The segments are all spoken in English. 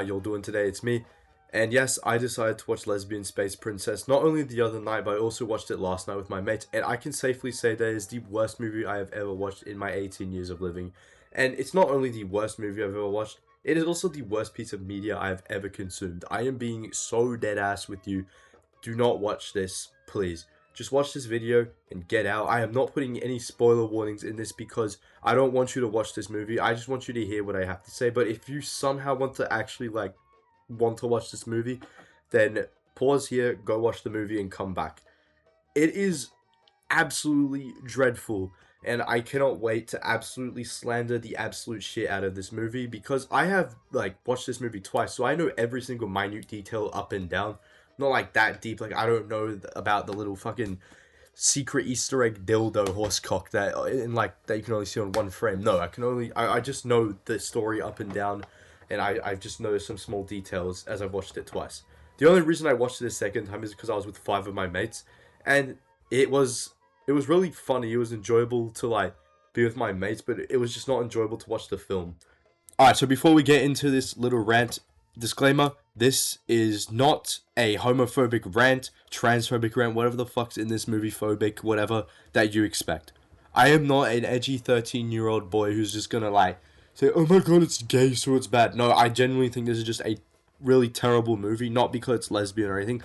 y'all doing today? It's me. And yes, I decided to watch Lesbian Space Princess not only the other night, but I also watched it last night with my mates. And I can safely say that it is the worst movie I have ever watched in my 18 years of living. And it's not only the worst movie I've ever watched, it is also the worst piece of media I have ever consumed. I am being so dead ass with you. Do not watch this, please. Just watch this video and get out. I am not putting any spoiler warnings in this because I don't want you to watch this movie. I just want you to hear what I have to say. But if you somehow want to actually want to watch this movie, then pause here, go watch the movie and come back. It is absolutely dreadful, and I cannot wait to absolutely slander the absolute shit out of this movie because I have watched this movie twice, so I know every single minute detail up and down. Not like that deep, I don't know about the little fucking secret Easter egg dildo horsecock that you can only see on one frame. No, I just know the story up and down, and I've just noticed some small details as I've watched it twice. The only reason I watched it a second time is because I was with 5 of my mates, and it was really funny. It was enjoyable to be with my mates, but it was just not enjoyable to watch the film. Alright, so before we get into this little rant, disclaimer, this is not a homophobic rant, transphobic rant, whatever the fuck's in this movie, phobic, whatever that you expect. I am not an edgy 13-year-old boy who's just gonna say, oh my god, it's gay, so it's bad. No, I genuinely think this is just a really terrible movie, not because it's lesbian or anything.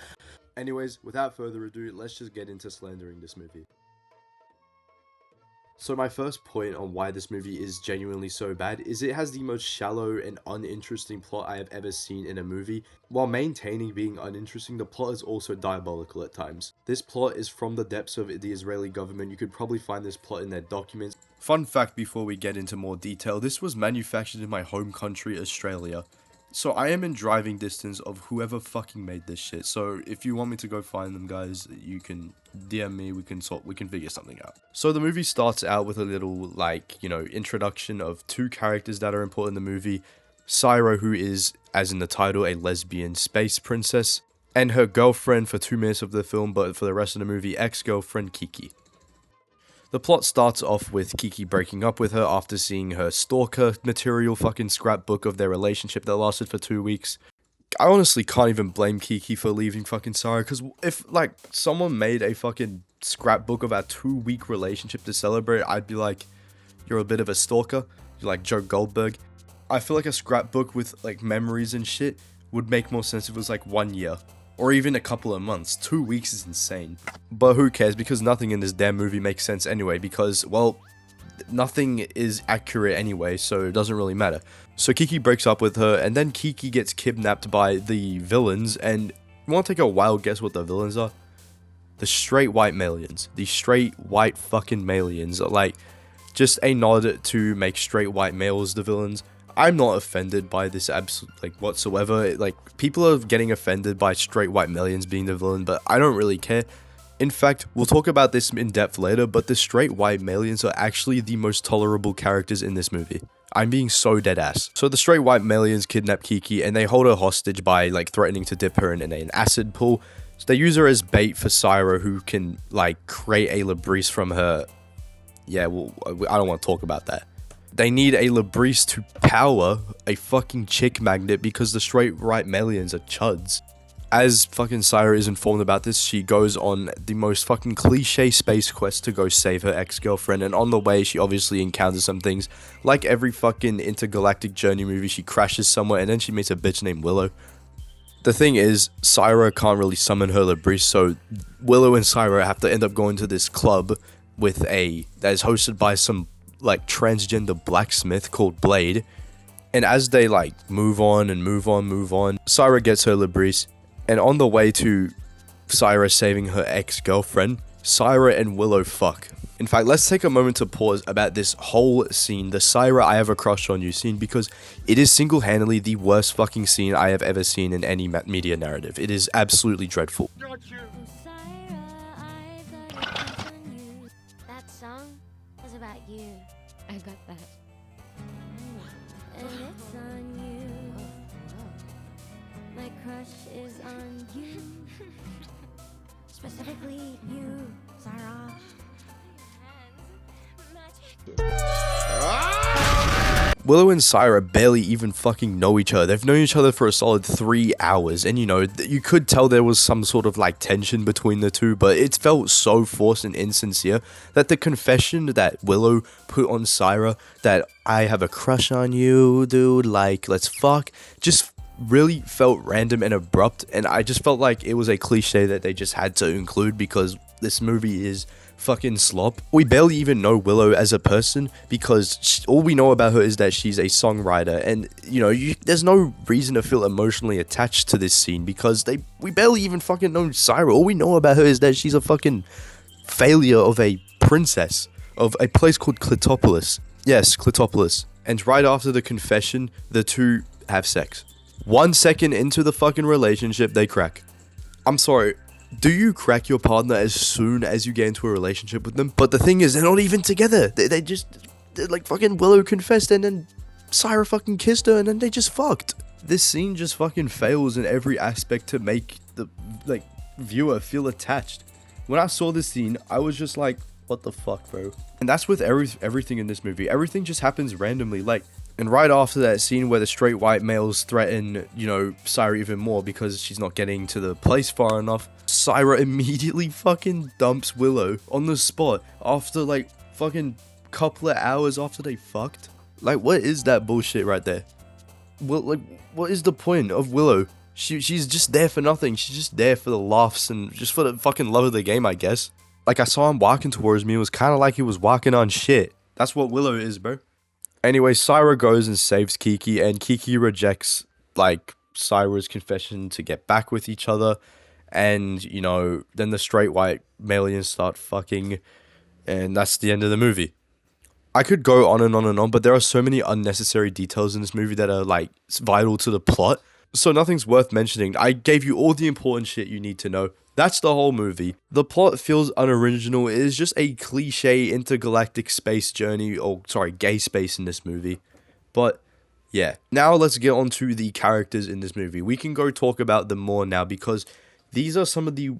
Anyways, without further ado, let's just get into slandering this movie. So my first point on why this movie is genuinely so bad is it has the most shallow and uninteresting plot I have ever seen in a movie. While maintaining being uninteresting, the plot is also diabolical at times. This plot is from the depths of the Israeli government. You could probably find this plot in their documents. Fun fact before we get into more detail, this was manufactured in my home country, Australia. So I am in driving distance of whoever fucking made this shit. So if you want me to go find them, guys, you can DM me, we can figure something out. So the movie starts out with a little, introduction of 2 characters that are important in the movie. Syra, who is, as in the title, a lesbian space princess, and her girlfriend for 2 minutes of the film, but for the rest of the movie, ex-girlfriend Kiki. The plot starts off with Kiki breaking up with her after seeing her stalker material fucking scrapbook of their relationship that lasted for 2 weeks. I honestly can't even blame Kiki for leaving fucking Sarah, because if, someone made a fucking scrapbook of our 2-week relationship to celebrate, I'd be like, you're a bit of a stalker, you're like Joe Goldberg. I feel like a scrapbook with, memories and shit would make more sense if it was, 1 year. Or even a couple of months. 2 weeks is insane. But who cares, because nothing in this damn movie makes sense anyway, because, well, nothing is accurate anyway, so it doesn't really matter. So Kiki breaks up with her, and then Kiki gets kidnapped by the villains, and you want to take a wild guess what the villains are? The straight white malians. The straight white fucking malians. Just a nod to make straight white males the villains. I'm not offended by this whatsoever. People are getting offended by straight white malians being the villain, but I don't really care. In fact, we'll talk about this in depth later, but the straight white malians are actually the most tolerable characters in this movie. I'm being so dead ass. So the straight white malians kidnap Kiki, and they hold her hostage by, threatening to dip her in an acid pool. So they use her as bait for Syra, who can, create a Labrise from her. Yeah, well, I don't want to talk about that. They need a Labrise to power a fucking chick magnet because the straight white malians are chuds. As fucking Syra is informed about this, she goes on the most fucking cliche space quest to go save her ex-girlfriend, and on the way she obviously encounters some things. Like every fucking intergalactic journey movie, she crashes somewhere and then she meets a bitch named Willow. The thing is, Syra can't really summon her Labrise, so Willow and Syra have to end up going to this club that is hosted by some transgender blacksmith called Blade, and as they move on, Syra gets her Labrise, and on the way to Syra saving her ex-girlfriend, Syra and Willow fuck. In fact, let's take a moment to pause about this whole scene, the Syra I have a crush on you scene, because it is single-handedly the worst fucking scene I have ever seen in any media narrative. It is absolutely dreadful. That song was about you. I got that. And it's on you. My crush is on you. Specifically you, Sarah. Willow and Syra barely even fucking know each other. They've known each other for a solid 3 hours, and you know, you could tell there was some sort of like tension between the two, but it felt so forced and insincere that the confession that Willow put on Syra, that I have a crush on you, dude, like, let's fuck, just really felt random and abrupt, and I just felt like it was a cliche that they just had to include because this movie is fucking slop. We barely even know Willow as a person because all we know about her is that she's a songwriter, and you know, there's no reason to feel emotionally attached to this scene because we barely even fucking know Syra. All we know about her is that she's a fucking failure of a princess of a place called Clitopolis. Yes, Clitopolis. And right after the confession, the two have sex. 1 second into the fucking relationship, they crack. I'm sorry, do you crack your partner as soon as you get into a relationship with them? But the thing is, they're not even together. They're like fucking Willow confessed and then Syra fucking kissed her and then they just fucked. This scene just fucking fails in every aspect to make the like viewer feel attached. When I saw this scene, I was just like, what the fuck, bro? And that's with everything in this movie. Everything just happens randomly. Like, and right after that scene where the straight white males threaten, you know, Syra even more because she's not getting to the place far enough, Syra immediately fucking dumps Willow on the spot after like fucking couple of hours after they fucked. Like, what is that bullshit right there? Well, like, what is the point of Willow? She's just there for nothing. She's just there for the laughs and just for the fucking love of the game, I guess. Like, I saw him walking towards me. It was kind of like he was walking on shit. That's what Willow is, bro. Anyway, Syra goes and saves Kiki, and Kiki rejects, like, Syra's confession to get back with each other. And, you know, then the straight white malians start fucking, and that's the end of the movie. I could go on and on and on, but there are so many unnecessary details in this movie that are, like, vital to the plot. So nothing's worth mentioning. I gave you all the important shit you need to know. That's the whole movie. The plot feels unoriginal. It is just a cliche intergalactic space journey, or sorry, gay space in this movie. But yeah, now let's get on to the characters in this movie. We can go talk about them more now because these are some of the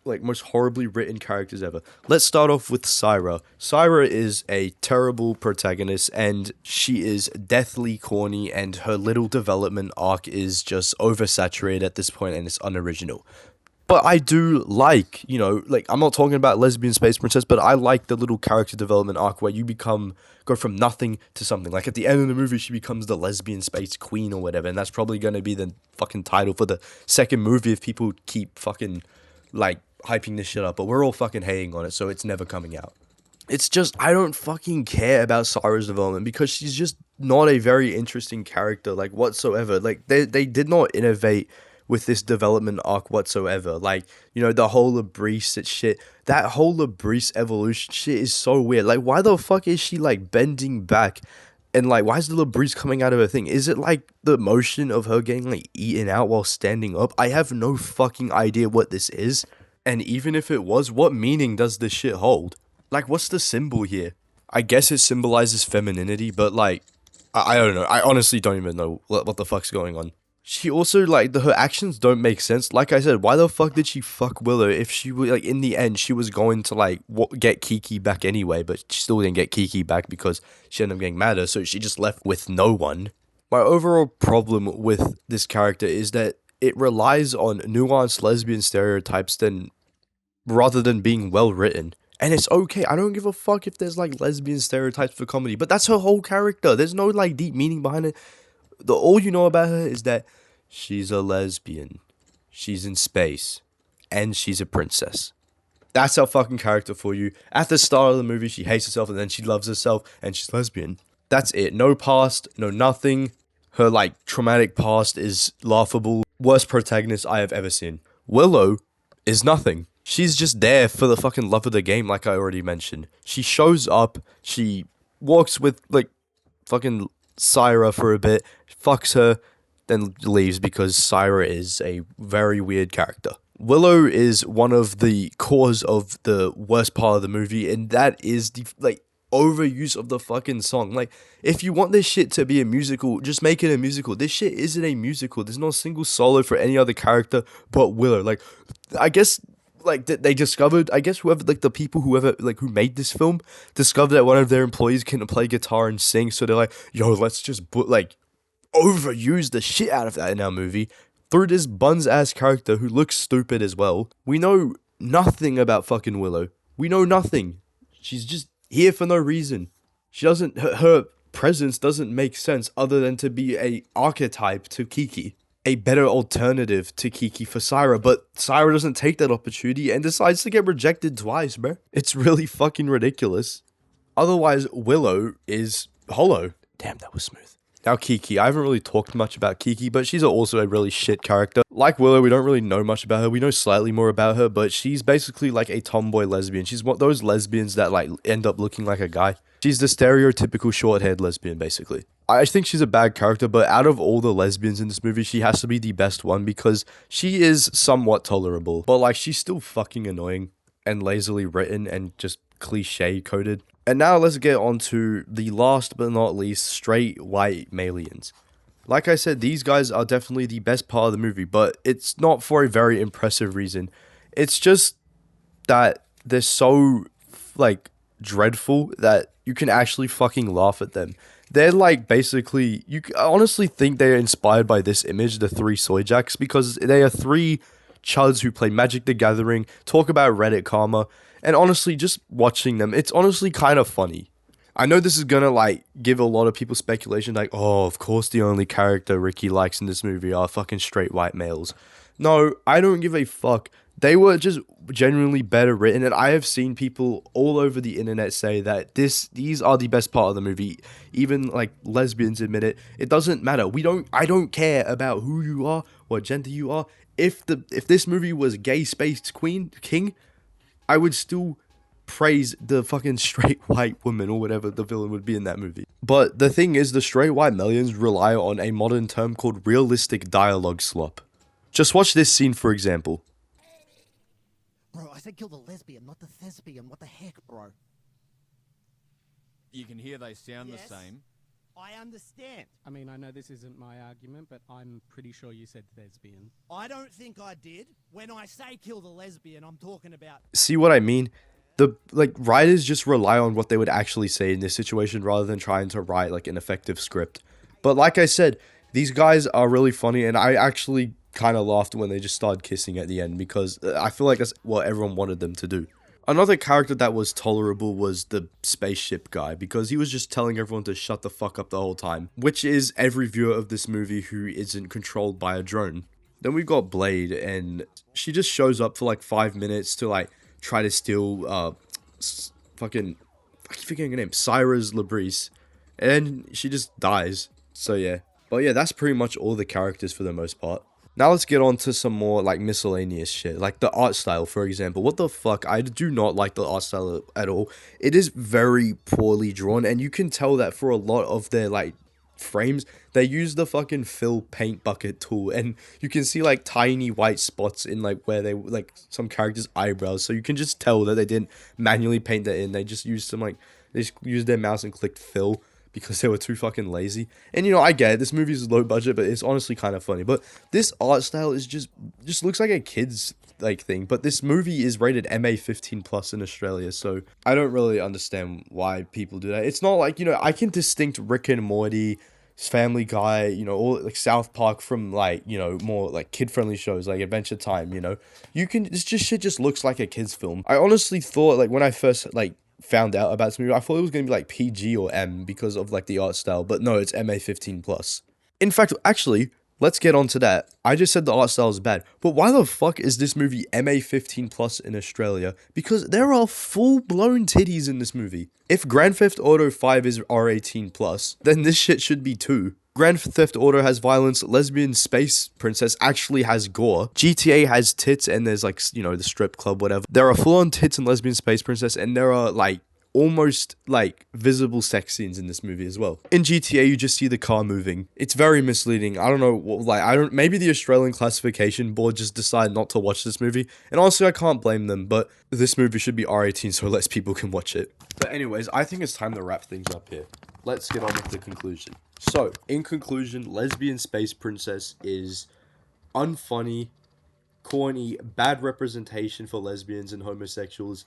like most horribly written characters ever. Let's start off with Syra. Syra is a terrible protagonist and she is deathly corny, and her little development arc is just oversaturated at this point and it's unoriginal. But I do like, you know, like, I'm not talking about Lesbian Space Princess, but I like the little character development arc where you go from nothing to something. Like, at the end of the movie, she becomes the Lesbian Space Queen or whatever, and that's probably going to be the fucking title for the second movie if people keep fucking, like, hyping this shit up. But we're all fucking hating on it, so it's never coming out. It's just, I don't fucking care about Syra's development because she's just not a very interesting character, like, whatsoever. Like, they did not innovate with this development arc whatsoever. Like, you know, the whole Labrise shit, that whole Labrise evolution shit is so weird. Like, why the fuck is she, like, bending back? And, like, why is the Labrise coming out of her thing? Is it, like, the motion of her getting, like, eaten out while standing up? I have no fucking idea what this is. And even if it was, what meaning does this shit hold? Like, what's the symbol here? I guess it symbolizes femininity, but, like, I don't know. I honestly don't even know what the fuck's going on. She also, like, her actions don't make sense. Like I said, why the fuck did she fuck Willow if she, like, in the end, she was going to, like, get Kiki back anyway, but she still didn't get Kiki back because she ended up getting madder, so she just left with no one. My overall problem with this character is that it relies on nuanced lesbian stereotypes rather than being well written. And it's okay. I don't give a fuck if there's, like, lesbian stereotypes for comedy, but that's her whole character. There's no, like, deep meaning behind it. All you know about her is that she's a lesbian, she's in space, and she's a princess. That's her fucking character for you. At the start of the movie, she hates herself, and then she loves herself, and she's lesbian. That's it. No past, no nothing. Her, like, traumatic past is laughable. Worst protagonist I have ever seen. Willow is nothing. She's just there for the fucking love of the game, like I already mentioned. She shows up, she walks with, like, fucking Syra for a bit, fucks her, then leaves because Syra is a very weird character. Willow is one of the cause of the worst part of the movie, and that is the, like, overuse of the fucking song. Like, if you want this shit to be a musical, just make it a musical. This shit isn't a musical. There's no single solo for any other character but Willow. Like, I guess like they discovered, I guess whoever, like the people whoever like who made this film discovered that one of their employees can play guitar and sing, so they're like, yo, let's just put like overuse the shit out of that in our movie through this buns ass character who looks stupid as well. We know nothing about fucking Willow. We know nothing. She's just here for no reason. She doesn't, her presence doesn't make sense other than to be a archetype to Kiki. A better alternative to Kiki for Syra, but Syra doesn't take that opportunity and decides to get rejected twice, bro. It's really fucking ridiculous. Otherwise, Willow is hollow. Damn, that was smooth. Now Kiki, I haven't really talked much about Kiki, but she's also a really shit character. Like Willow, we don't really know much about her. We know slightly more about her, but she's basically like a tomboy lesbian. She's one those lesbians that like end up looking like a guy. She's the stereotypical short-haired lesbian, basically. I think she's a bad character, but out of all the lesbians in this movie, she has to be the best one because she is somewhat tolerable. But like, she's still fucking annoying and lazily written and just cliche coded. And now let's get on to the last but not least, straight white malians. Like I said, these guys are definitely the best part of the movie, but it's not for a very impressive reason. It's just that they're so, like, dreadful that you can actually fucking laugh at them. They're like, basically, you honestly think they're inspired by this image, the three soy jacks, because they are three chuds who play Magic the Gathering, talk about Reddit karma, and honestly, just watching them, it's honestly kind of funny. I know this is gonna, like, give a lot of people speculation, like, oh, of course the only character Ricky likes in this movie are fucking straight white males. No, I don't give a fuck. They were just genuinely better written, and I have seen people all over the internet say that these are the best part of the movie. Even, like, lesbians admit it. It doesn't matter. I don't care about who you are, what gender you are. If this movie was gay space king, I would still praise the fucking straight white woman or whatever the villain would be in that movie. But the thing is, the straight white malians rely on a modern term called realistic dialogue slop. Just watch this scene, for example. Bro, I said kill the lesbian, not the thespian. What the heck, bro? You can hear they sound Yes. the same. I understand. I mean, I know this isn't my argument, but I'm pretty sure you said thespian. I don't think I did. When I say kill the lesbian, I'm talking about... See what I mean? The writers just rely on what they would actually say in this situation rather than trying to write like an effective script. But like I said, these guys are really funny, and I actually kind of laughed when they just started kissing at the end because I feel like that's what everyone wanted them to do. Another character that was tolerable was the spaceship guy, because he was just telling everyone to shut the fuck up the whole time, which is every viewer of this movie who isn't controlled by a drone. Then we've got Blade, and she just shows up for like 5 minutes to like try to steal I keep forgetting her name, Syra's Labrise, and she just dies. So yeah. But yeah, that's pretty much all the characters for the most part. Now let's get on to some more like miscellaneous shit, like the art style, for example. What the fuck? I do not like the art style at all. It is very poorly drawn, and you can tell that for a lot of their like frames, they use the fucking fill paint bucket tool, and you can see like tiny white spots in like where they like some characters' eyebrows, so you can just tell that they didn't manually paint that in. They just used they just used their mouse and clicked fill because they were too fucking lazy. And you know, I get it, this movie's low budget, but it's honestly kind of funny. But this art style is just looks like a kid's like thing. But this movie is rated MA 15 plus in Australia, so I don't really understand why people do that. It's not like, you know, I can distinct Rick and Morty, Family Guy, you know, all like South Park from like, you know, more like kid-friendly shows like Adventure Time, you know. You can, this just shit just looks like a kid's film. I honestly thought, like, when I first like found out about this movie, I thought it was going to be like PG or M because of like the art style, but no, it's MA 15 plus. In fact, actually, let's get on to that. I just said the art style is bad, but why the fuck is this movie MA 15 plus in Australia? Because there are full-blown titties in this movie. If Grand Theft Auto 5 is R18 plus, then this shit should be too. Grand Theft Auto has violence, Lesbian Space Princess actually has gore, GTA has tits, and there's like, you know, the strip club, whatever. There are full-on tits in Lesbian Space Princess, and there are like almost like visible sex scenes in this movie as well. In GTA, you just see the car moving. It's very misleading. I don't know what, like, maybe the Australian classification board just decided not to watch this movie. And honestly, I can't blame them, but this movie should be R18 so less people can watch it. But anyways, I think it's time to wrap things up here. Let's get on with the conclusion. So, in conclusion, Lesbian Space Princess is unfunny, corny, bad representation for lesbians and homosexuals,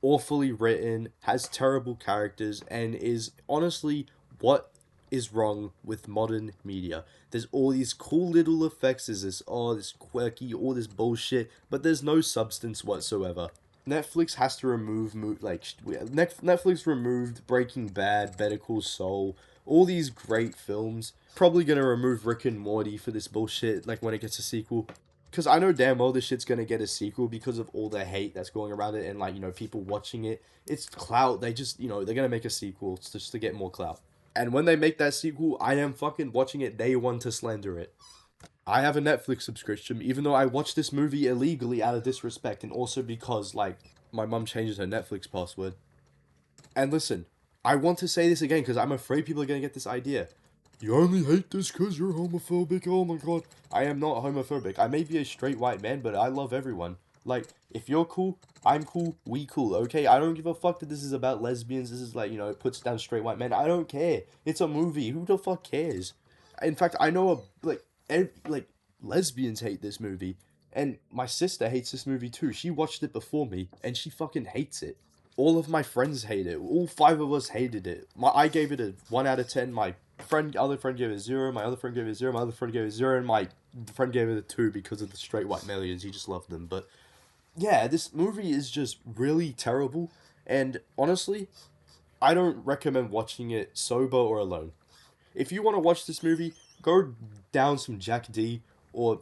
awfully written, has terrible characters, and is honestly what is wrong with modern media. There's all these cool little effects, there's this quirky, all this bullshit, but there's no substance whatsoever. Netflix has to remove Netflix removed Breaking Bad, Better Call Saul, all these great films. Probably gonna remove Rick and Morty for this bullshit, like when it gets a sequel. Because I know damn well this shit's gonna get a sequel because of all the hate that's going around it and, like, people watching it. It's clout. They just, they're gonna make a sequel just to get more clout. And when they make that sequel, I am fucking watching it day one to slander it. I have a Netflix subscription, even though I watched this movie illegally out of disrespect, and also because, like, my mum changes her Netflix password. And listen, I want to say this again because I'm afraid people are gonna get this idea. You only hate this because you're homophobic. Oh my god. I am not homophobic. I may be a straight white man, but I love everyone. Like, if you're cool, I'm cool, we cool, okay? I don't give a fuck that this is about lesbians. This is, like, it puts down straight white men. I don't care. It's a movie. Who the fuck cares? In fact, I know, lesbians hate this movie. And my sister hates this movie too. She watched it before me, and she fucking hates it. All of my friends hate it. All 5 of us hated it. I gave it a 1 out of 10. My other friend gave it 0. My other friend gave it 0. My other friend gave it 0. And my friend gave it a 2 because of the straight white millions. He just loved them. But yeah, this movie is just really terrible. And honestly, I don't recommend watching it sober or alone. If you want to watch this movie, go down some Jack D, or,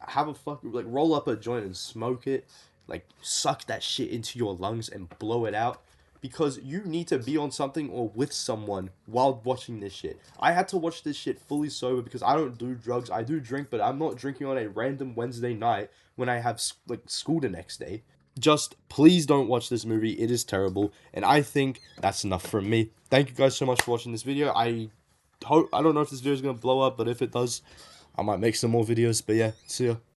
have a fucking, like, roll up a joint and smoke it. Like, suck that shit into your lungs and blow it out. Because you need to be on something or with someone while watching this shit. I had to watch this shit fully sober because I don't do drugs. I do drink, but I'm not drinking on a random Wednesday night when I have, like, school the next day. Just please don't watch this movie. It is terrible. And I think that's enough from me. Thank you guys so much for watching this video. I don't know if this video is going to blow up, but if it does, I might make some more videos. But yeah, see ya.